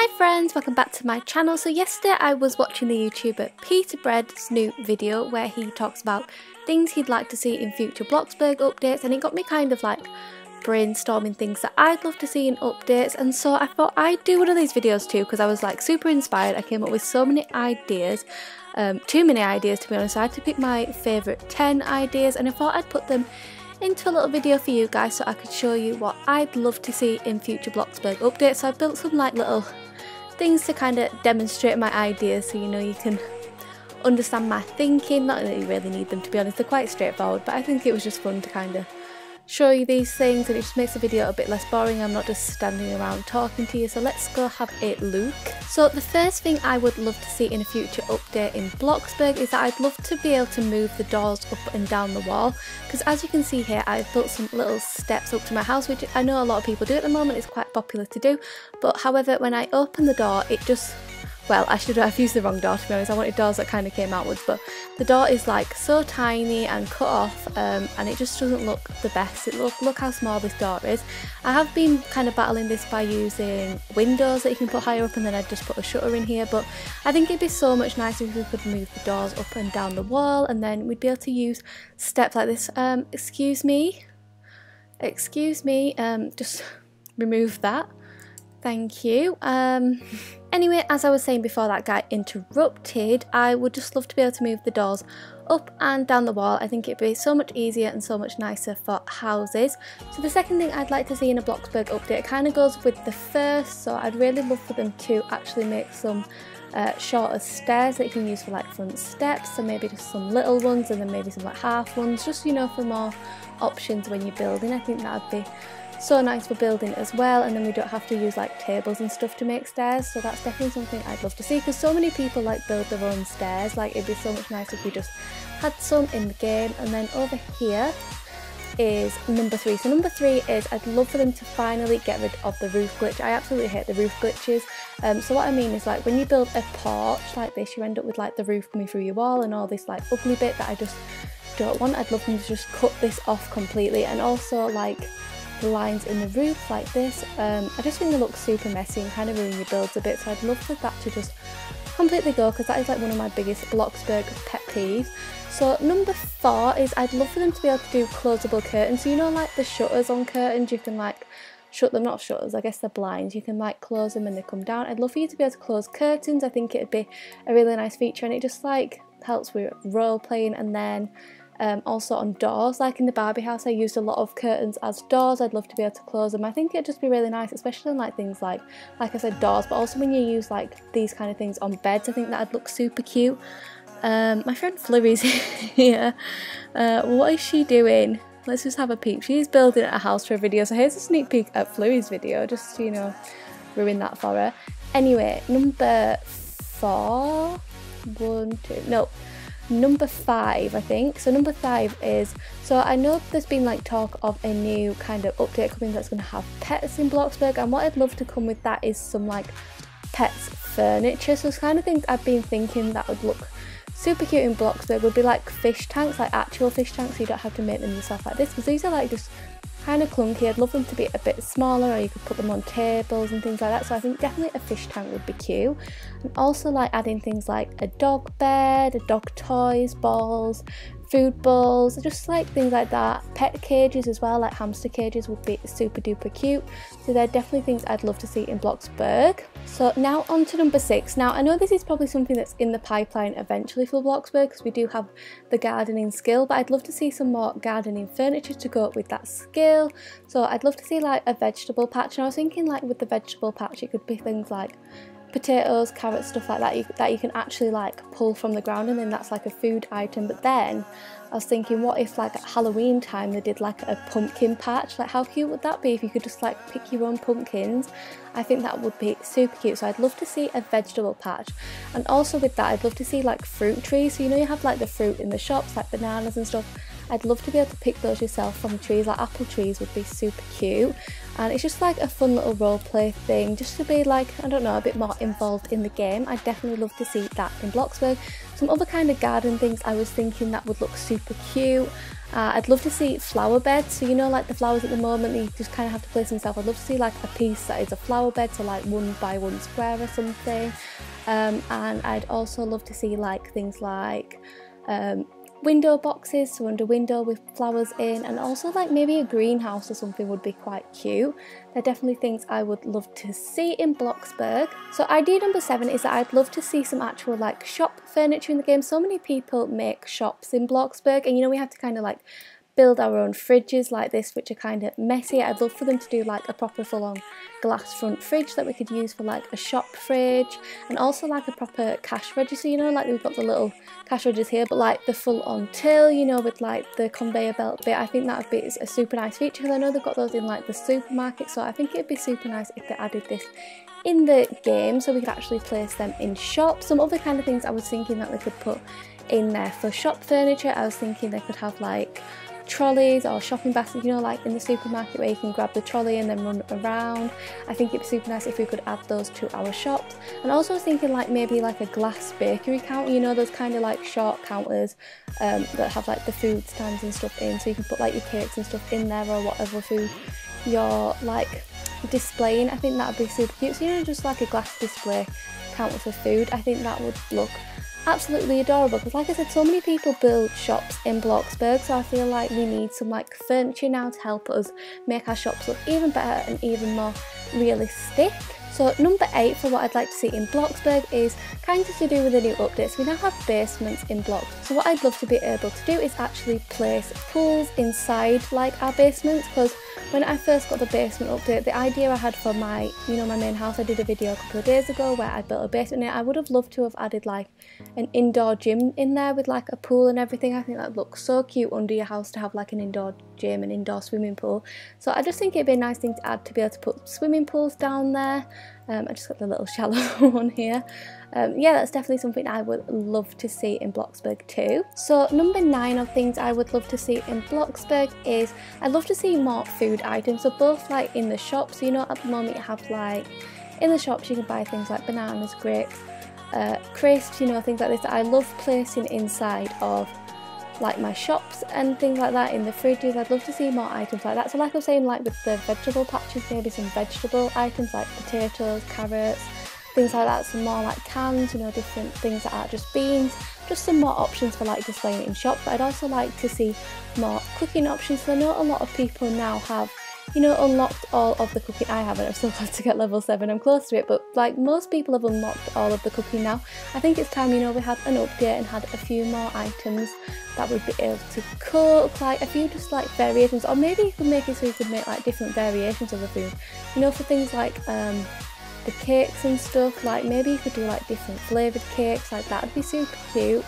Hi friends, welcome back to my channel. So yesterday I was watching the YouTuber Peter Bread's new video where he talks about things he'd like to see in future Bloxburg updates, and it got me kind of like brainstorming things that I'd love to see in updates. And so I thought I'd do one of these videos too because I was like super inspired. I came up with so many ideas, too many ideas to be honest. So I had to pick my favourite 10 ideas and I thought I'd put them into a little video for you guys so I could show you what I'd love to see in future Bloxburg updates. So I built some like little things to kind of demonstrate my ideas so you can understand my thinking. Not that you really need them, to be honest, they're quite straightforward, but I think it was just fun to kind of show you these things and it just makes the video a bit less boring. I'm not just standing around talking to you, so let's go have a look. So the first thing I would love to see in a future update in Bloxburg is that I'd love to be able to move the doors up and down the wall, because as you can see here I've built some little steps up to my house, which I know a lot of people do at the moment. It's quite popular to do, but however when I open the door it just, well, I've used the wrong door to be honest. I wanted doors that kind of came outwards, but the door is like so tiny and cut off and it just doesn't look the best. Look how small this door is. I have been kind of battling this by using windows that you can put higher up, and then I'd just put a shutter in here, but I think it'd be so much nicer if we could move the doors up and down the wall, and then we'd be able to use steps like this. Excuse me, just remove that. Thank you. Anyway, as I was saying before that guy interrupted, I would just love to be able to move the doors up and down the wall. I think it'd be so much easier and so much nicer for houses. So the second thing I'd like to see in a Bloxburg update kind of goes with the first, so I'd really love for them to actually make some shorter stairs that you can use for like front steps, so maybe just some little ones and then maybe some like half ones, just for more options when you're building. I think that'd be so nice for building as well, and then we don't have to use like tables and stuff to make stairs. So that's definitely something I'd love to see, because so many people like build their own stairs. Like it'd be so much nicer if we just had some in the game. And then over here is number 3. So number 3 is I'd love for them to finally get rid of the roof glitch. I absolutely hate the roof glitches. So what I mean is, like, when you build a porch like this, you end up with like the roof coming through your wall and all this like ugly bit that I just don't want. I'd love them to just cut this off completely, and also like the lines in the roof like this. I just think they look super messy and kind of ruin your builds a bit, so I'd love for that to just completely go, because that is like one of my biggest Bloxburg pet peeves. So number 4 is I'd love for them to be able to do closable curtains. So like the shutters on curtains, you can like shut them, not shutters, I guess they're blinds, you can like close them when they come down. I'd love for you to be able to close curtains. I think it'd be a really nice feature, and it just like helps with role playing. And then also on doors, like in the Barbie house I used a lot of curtains as doors. I'd love to be able to close them. I think it'd just be really nice, especially in like things like I said, doors, but also when you use like these kind of things on beds. I think that'd look super cute. My friend Flurry's here. What is she doing? Let's just have a peek. She's building a house for a video, so here's a sneak peek at Flurry's video, just to ruin that for her. Anyway, number 4, number 5 I think. So number 5 is, so I know there's been like talk of a new kind of update coming that's going to have pets in Bloxburg, and what I'd love to come with that is some like pets furniture. So it's kind of things I've been thinking that would look super cute in Bloxburg would be like fish tanks, like actual fish tanks, so you don't have to make them yourself like this, because these are like just kind of clunky. I'd love them to be a bit smaller, or you could put them on tables and things like that. So I think definitely a fish tank would be cute. And also like adding things like a dog bed, a dog toys, balls, food bowls, just like things like that. Pet cages as well, like hamster cages would be super duper cute. So they're definitely things I'd love to see in Bloxburg. So now on to number 6. Now I know this is probably something that's in the pipeline eventually for Bloxburg, because we do have the gardening skill, but I'd love to see some more gardening furniture to go up with that skill. So I'd love to see like a vegetable patch, and I was thinking like with the vegetable patch it could be things like potatoes, carrots, stuff like that that you can actually like pull from the ground, and then that's like a food item. But then I was thinking, what if like at Halloween time they did like a pumpkin patch? Like how cute would that be if you could just like pick your own pumpkins? I think that would be super cute. So I'd love to see a vegetable patch, and also with that I'd love to see like fruit trees. So you have like the fruit in the shops, like bananas and stuff. I'd love to be able to pick those yourself from trees. Like apple trees would be super cute, and it's just like a fun little role play thing, just to be like, I don't know, a bit more involved in the game. I'd definitely love to see that in Bloxburg. Some other kind of garden things I was thinking that would look super cute. I'd love to see flower beds, so you know, like the flowers at the moment, you just kind of have to place them yourself. I'd love to see like a piece that is a flower bed, so like 1 by 1 square or something. And I'd also love to see like things like window boxes, so under window with flowers in, and also like maybe a greenhouse or something would be quite cute. They're definitely things I would love to see in Bloxburg. So idea number 7 is that I'd love to see some actual like shop furniture in the game. So many people make shops in Bloxburg, and you know, we have to kind of like build our own fridges like this, which are kind of messy. I'd love for them to do like a proper full-on glass front fridge that we could use for like a shop fridge, and also like a proper cash register, you know, like we've got the little cash registers here, but like the full-on till, you know, with like the conveyor belt bit. I think that would be a super nice feature, because I know they've got those in like the supermarket, so I think it'd be super nice if they added this in the game so we could actually place them in shops. Some other kind of things I was thinking that they could put in there for shop furniture, I was thinking they could have like trolleys or shopping baskets, you know, like in the supermarket where you can grab the trolley and then run around. I think it'd be super nice if we could add those to our shops. And also I was thinking like maybe like a glass bakery counter, you know, those kind of like short counters that have like the food stands and stuff in, so you can put like your cakes and stuff in there or whatever food you're like displaying. I think that would be super cute. So you know, just like a glass display counter for food. I think that would look absolutely adorable, because like I said, so many people build shops in Bloxburg, so I feel like we need some like furniture now to help us make our shops look even better and even more realistic. So number 8 for what I'd like to see in Bloxburg is kind of to do with the new updates. We now have basements in blocks, so what I'd love to be able to do is actually place pools inside like our basements, because when I first got the basement update, the idea I had for my, you know, my main house, I did a video a couple of days ago where I built a basement in it. I would have loved to have added like an indoor gym in there with like a pool and everything. I think that looks so cute under your house to have like an indoor gym and indoor swimming pool. So I just think it'd be a nice thing to add, to be able to put swimming pools down there. I just got the little shallow one here. Yeah, that's definitely something I would love to see in Bloxburg too. So number 9 of things I would love to see in Bloxburg is I'd love to see more food items, so both like in the shops. So, you know, at the moment you have like in the shops you can buy things like bananas, grapes, crisps, you know, things like this that I love placing inside of like my shops and things like that, in the fridges. I'd love to see more items like that. So like I was saying, like with the vegetable patches, maybe some vegetable items like potatoes, carrots, things like that, some more like cans, you know, different things that aren't just beans, just some more options for like displaying it in shops. But I'd also like to see more cooking options, so I know a lot of people now have, you know, unlocked all of the cooking. I haven't, I've still got to get level 7, I'm close to it, but like most people have unlocked all of the cooking now. I think it's time, you know, we had an update and had a few more items that we'd be able to cook, like a few just like variations, or maybe you could make it so you could make like different variations of the food, you know, for things like the cakes and stuff. Like maybe you could do like different flavoured cakes, like that would be super cute.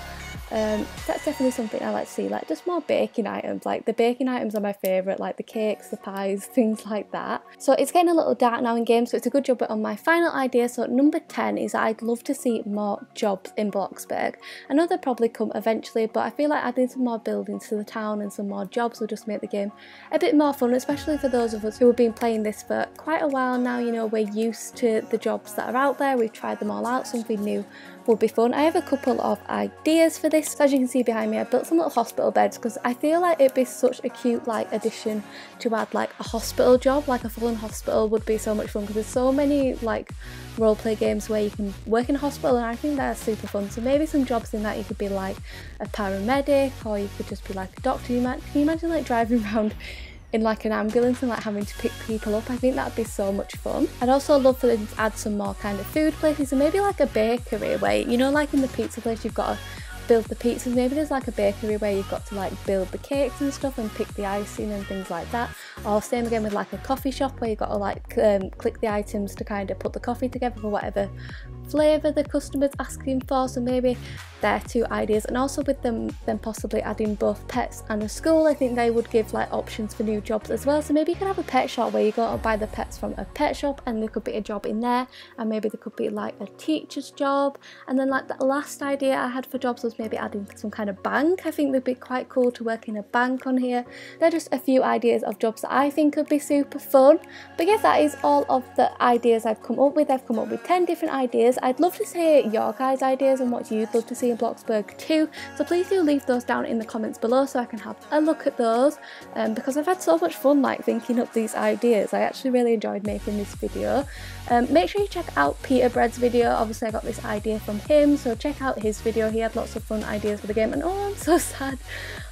That's definitely something I like to see, like just more baking items. Like the baking items are my favourite, like the cakes, the pies, things like that. So it's getting a little dark now in game, so it's a good job on my final idea. So number 10 is that I'd love to see more jobs in Bloxburg. I know they'll probably come eventually, but I feel like adding some more buildings to the town and some more jobs will just make the game a bit more fun, especially for those of us who have been playing this for quite a while now. You know, we're used to the jobs that are out there, we've tried them all out, something new would be fun. I have a couple of ideas for this. So as you can see behind me, I built some little hospital beds, because I feel like it'd be such a cute like addition to add like a hospital job. Like a full-on hospital would be so much fun, because there's so many like roleplay games where you can work in a hospital, and I think they're super fun. So maybe some jobs in that, you could be like a paramedic, or you could just be like a doctor. Can you imagine like driving around in like an ambulance and like having to pick people up? I think that'd be so much fun. I'd also love for them to add some more kind of food places, and maybe like a bakery where, you know, like in the pizza place you've got to build the pizzas, maybe there's like a bakery where you've got to like build the cakes and stuff and pick the icing and things like that. Or same again with like a coffee shop where you've got to like click the items to kind of put the coffee together for whatever flavour the customer's asking for. So maybe they're 2 ideas. And also with them then possibly adding both pets and a school, I think they would give like options for new jobs as well. So maybe you could have a pet shop where you go and buy the pets from a pet shop, and there could be a job in there, and maybe there could be like a teacher's job. And then like the last idea I had for jobs was maybe adding some kind of bank. I think it'd be quite cool to work in a bank on here. They're just a few ideas of jobs that I think could be super fun. But yeah, that is all of the ideas I've come up with. I've come up with 10 different ideas. I'd love to hear your guys' ideas and what you'd love to see in Bloxburg too, so please do leave those down in the comments below so I can have a look at those, because I've had so much fun like thinking up these ideas. I actually really enjoyed making this video. Make sure you check out Peter Bread's video. Obviously I got this idea from him, so check out his video. He had lots of fun ideas for the game, and oh, I'm so sad.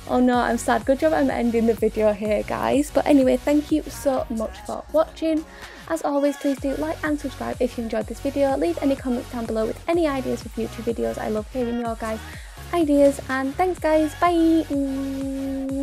Oh no, I'm sad. Good job I'm ending the video here, guys. But anyway, thank you so much for watching. As always, please do like and subscribe if you enjoyed this video. Leave any comments down below with any ideas for future videos. I love hearing your guys' ideas. And thanks, guys. Bye.